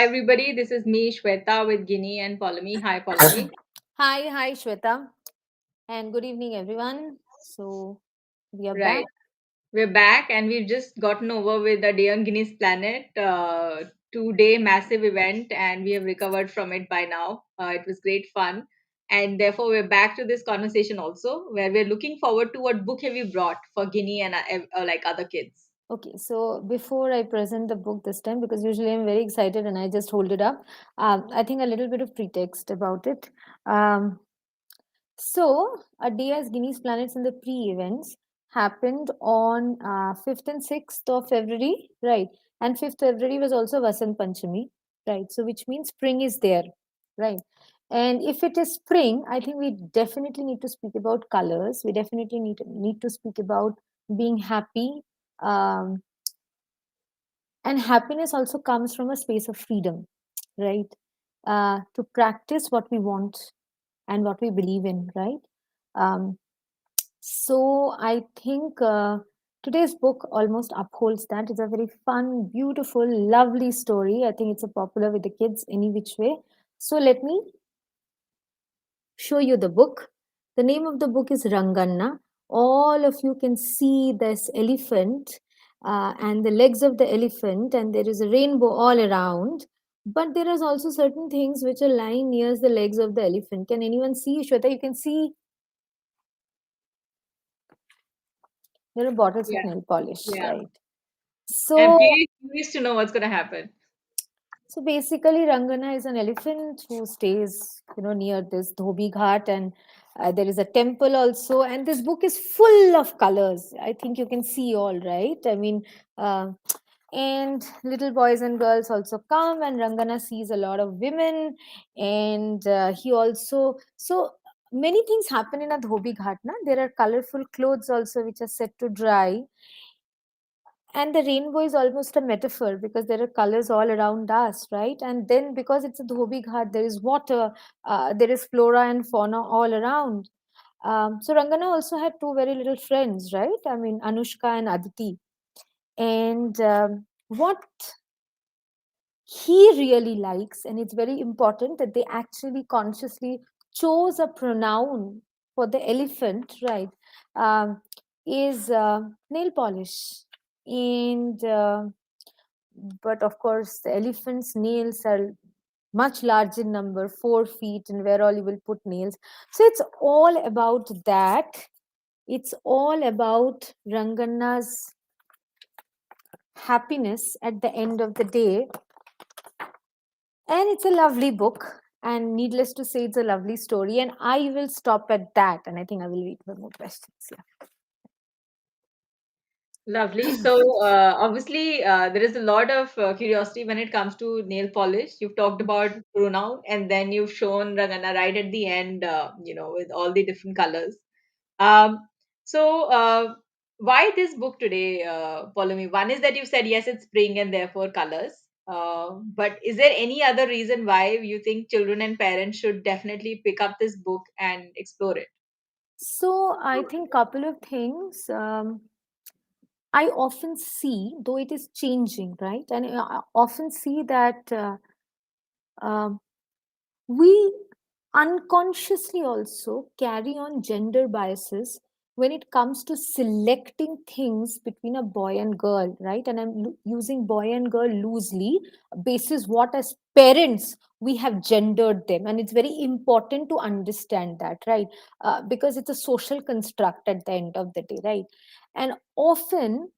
everybody. This is me, Shweta, with Ginny and Poulomi. Hi, Poulomi. Hi, Shweta, and good evening, everyone. So we are back. Right. We're back and we've just gotten over with the Day on Guinea's Planet 2-day massive event, and we have recovered from it by now. It was great fun. And therefore, we're back to this conversation also, where we're looking forward to what book have you brought for Guinea and like other kids. Okay, so before I present the book this time, because usually I'm very excited and I just hold it up, I think a little bit of pretext about it. Um, So, a day as Guinea's planets in the pre-events happened on 5th and 6th of February, right? And 5th February was also Vasant Panchami, right? So, which means spring is there, right? And if it is spring, I think we definitely need to speak about colors. We definitely need to speak about being happy. Um, and happiness also comes from a space of freedom, right? To practice what we want and what we believe in, right? Um, so I think today's book almost upholds that. It's a very fun, beautiful, lovely story. I think it's a popular with the kids any which way. So let me show you the book. The name of the book is Ranganna. All of you can see this elephant and the legs of the elephant, and there is a rainbow all around. But there is also certain things which are lying near the legs of the elephant. Can anyone see, Shweta? You can see there are bottles of Yeah, nail polish, yeah. right? I'm So, curious to know what's going to happen. so basically, Ranganna is an elephant who stays, near this Dhobi Ghat, and there is a temple also. And this book is full of colors. I think you can see all right. I mean, uh, and little boys and girls also come, and Ranganna sees a lot of women, and he also so many things happen in a Dhobi Ghat. Na? There are colorful clothes also which are set to dry, and the rainbow is almost a metaphor because there are colors all around us, right? And then because it's a Dhobi Ghat, there is water, there is flora and fauna all around. So Rangana also had two very little friends, right? I mean, Anushka and Aditi. And what he really likes, and it's very important that they actually consciously chose a pronoun for the elephant, right? Um, is nail polish. And but of course the elephant's nails are much large in number, 4 feet, and where all you will put nails. So it's all about that. It's all about Ranganna's happiness at the end of the day. And it's a lovely book, and needless to say it's a lovely story, and I will stop at that, and I think I will wait for more questions. Yeah. Lovely. So, obviously, there is a lot of curiosity when it comes to nail polish. You've talked about pronoun, and then you've shown Rangana right at the end, with all the different colors. Um, so, why this book today, Poulomi? One is that you said yes, it's spring and therefore colors. But is there any other reason why you think children and parents should definitely pick up this book and explore it? So I think couple of things. I often see, though it is changing, right? And I often see that um, we unconsciously also carry on gender biases when it comes to selecting things between a boy and girl, right? And I'm using boy and girl loosely, basis what as parents we have gendered them, and it's very important to understand that, right? Because it's a social construct at the end of the day, right? And often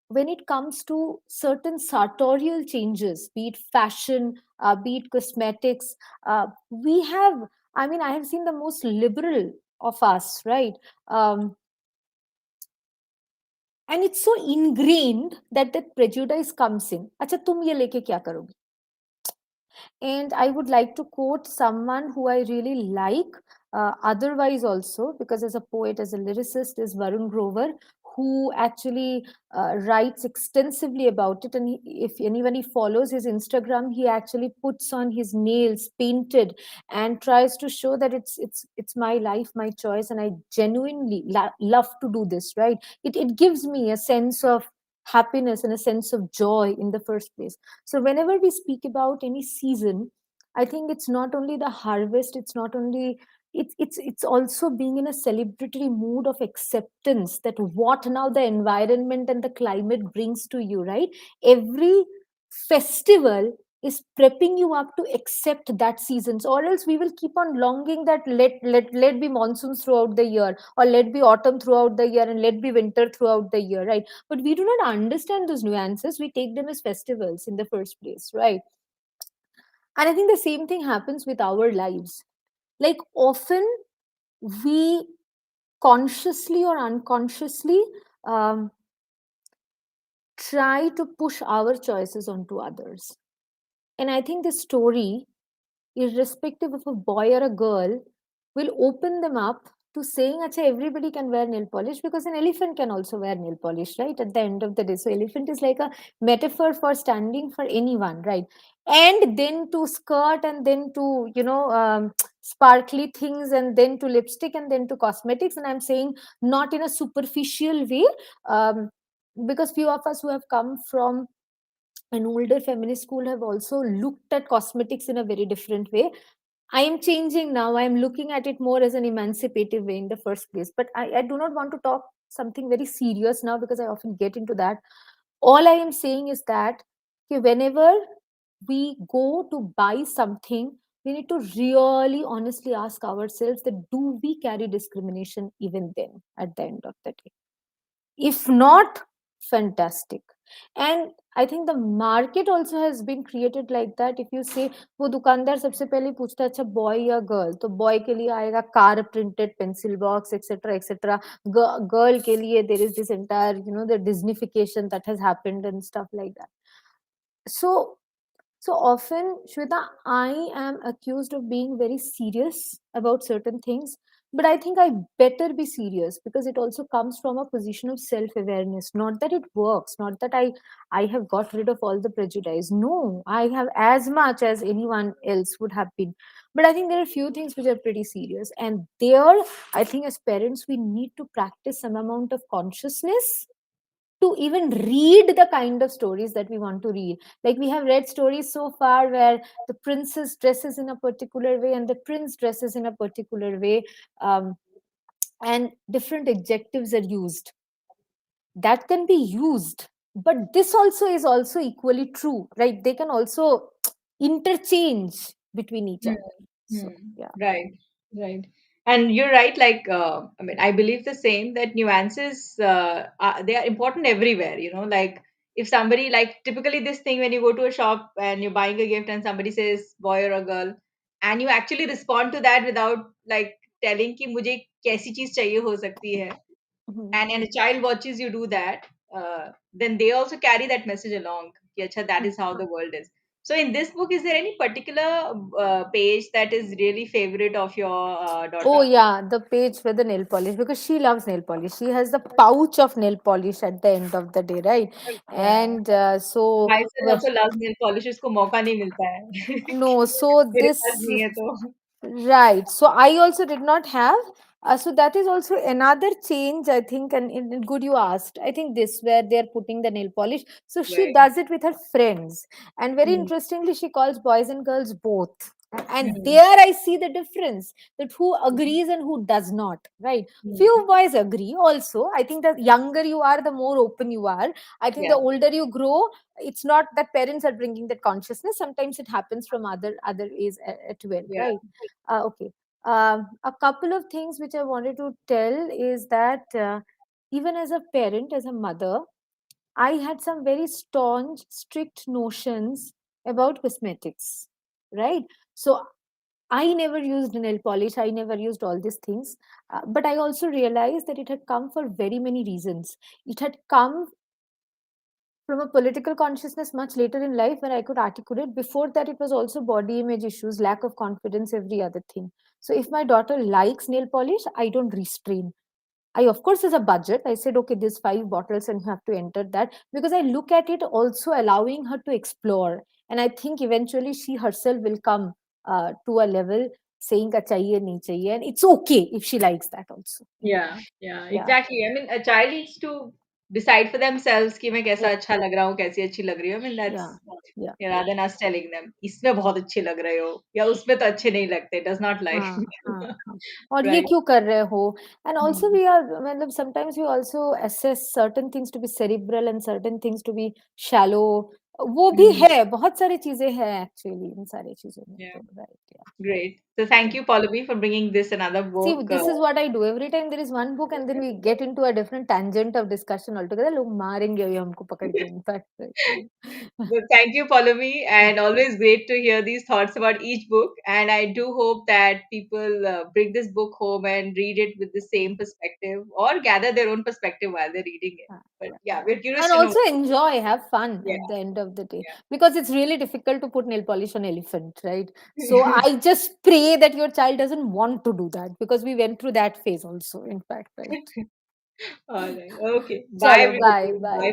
when it comes to certain sartorial changes, be it fashion, be it cosmetics, we have, I mean, I have seen the most liberal of us, right? Um, and it's so ingrained that that prejudice comes in. Acha, tum ye leke kya karogi? And I would like to quote someone who I really like, otherwise also, because as a poet, as a lyricist, is Varun Grover, who actually writes extensively about it. And if anybody follows his Instagram, he actually puts on his nails painted and tries to show that it's my life, my choice, and I genuinely love to do this. Right? It gives me a sense of happiness and a sense of joy in the first place. So whenever we speak about any season, I think it's not only the harvest, it's not only it's also being in a celebratory mood of acceptance that what now the environment and the climate brings to you, right? Every festival is prepping you up to accept that seasons, or else we will keep on longing that let be monsoons throughout the year, or let be autumn throughout the year, and let be winter throughout the year, right? But we do not understand those nuances. We take them as festivals in the first place, right? And I think the same thing happens with our lives. Like often we consciously or unconsciously um, try to push our choices onto others. And I think the story, irrespective of a boy or a girl, will open them up to saying, Acha, everybody can wear nail polish because an elephant can also wear nail polish, right? At the end of the day. So, elephant is like a metaphor for standing for anyone, right? And then to skirt, and then to, sparkly things, and then to lipstick, and then to cosmetics. And I'm saying not in a superficial way, um, because few of us who have come from an older feminist school have also looked at cosmetics in a very different way. I am changing now. I am looking at it more as an emancipative way in the first place. But I do not want to talk something very serious now because I often get into that. All I am saying is that okay, whenever we go to buy something, we need to really honestly ask ourselves that do we carry discrimination even then at the end of the day? If not, fantastic. And I think the market also has been created like that. If you say वो दुकानदार सबसे पहले पूछता है अच्छा boy या girl, तो boy के लिए आएगा car printed pencil box etcetera etcetera. Girl के लिए there is this entire, the disneyfication that has happened and stuff like that. So so often, Shweta, I am accused of being very serious about certain things, but I think I better be serious because it also comes from a position of self-awareness. Not that it works, not that I have got rid of all the prejudice. No, I have as much as anyone else would have been. But I think there are a few things which are pretty serious, and there, I think as parents, we need to practice some amount of consciousness to even read the kind of stories that we want to read. Like we have read stories so far where the princess dresses in a particular way and the prince dresses in a particular way, um, and different adjectives are used. That can be used, but this also is also equally true, right? They can also interchange between each Hmm. other. So Hmm. yeah. Right, right. And you're right. Like, I mean, I believe the same that nuances, they are important everywhere. Like if somebody, like typically this thing when you go to a shop and you're buying a gift and somebody says boy or a girl, and you actually respond to that without like telling कि मुझे कैसी चीज चाहिए हो सकती है, Mhm. and a child watches you do that, then they also carry that message along. कि अच्छा, that is how the world is. So in this book, is there any particular page that is really favorite of your Oh daughter? yeah, the page with the nail polish because she loves nail polish. She has the pouch of nail polish at the end of the day, right? Yeah. And so My son also loves nail polish. उसको मौका नहीं मिलता है. no, so मेरे this पास नहीं है तो. right. So I also did not have. So that is also another change, I think, and good you asked. I think this where they are putting the nail polish. So she Right. does it with her friends, and very Hmm. interestingly, she calls boys and girls both. And Hmm. there I see the difference that who agrees and who does not. Right? Hmm. Few boys agree. Also, I think the younger you are, the more open you are. I think the Yeah. older you grow, it's not that parents are bringing that consciousness. Sometimes it happens from other ways at well, Yeah. right? Okay. A couple of things which I wanted to tell is that even as a parent, as a mother, I had some very staunch, strict notions about cosmetics, right? So I never used nail polish. I never used all these things. But I also realized that it had come for very many reasons. It had come from a political consciousness much later in life when I could articulate. Before that, it was also body image issues, lack of confidence, every other thing. So if my daughter likes nail polish, I don't restrain. I, of course, as a budget, I said, okay, there's 5 bottles and you have to enter that because I look at it also allowing her to explore. And I think eventually she herself will come to a level saying, "Ka chahiye, nahi chahiye," and it's okay if she likes that also. Yeah. Yeah. Yeah. Exactly. I mean, a child needs to. decide for themselves कि मैं Yeah, कैसा अच्छा लग रहा हूँ, कैसी अच्छी लग रही हूँ. I mean, yeah, that's yeah. rather than us telling them, इसमें बहुत अच्छे लग रहे हो या उसमें तो अच्छे नहीं लगते. Does not lie. हाँ, हाँ, हाँ। और ये Right. क्यों कर रहे हो? And also Hmm. We are मतलब sometimes we also assess certain things to be cerebral and certain things to be shallow. वो भी Hmm. है, बहुत सारी चीज़ें हैं एक्चुअली इन सारी चीज़ों में Yeah. तो राइट या Great. So thank या. you, Poulomi, for bringing this another See, book. this is what I do. Every time there is one book and then we get into a different tangent of discussion altogether. लोग मारेंगे अभी हमको पकड़ के in fact right. Well, thank you, Poulomi, and always great to hear these thoughts about each book. And I do hope that people bring this book home and read it with the same perspective or gather their own perspective while they're reading it. Yeah, But yeah, yeah, yeah. we're curious And to know. also enjoy, have fun Yeah, at the end of the day. Because it's really difficult to put nail polish on elephant, right? So yeah. I just pray that your child doesn't want to do that because we went through that phase also, in fact, right? All right. Okay. Bye, Chalo, everybody. bye, Bye. bye.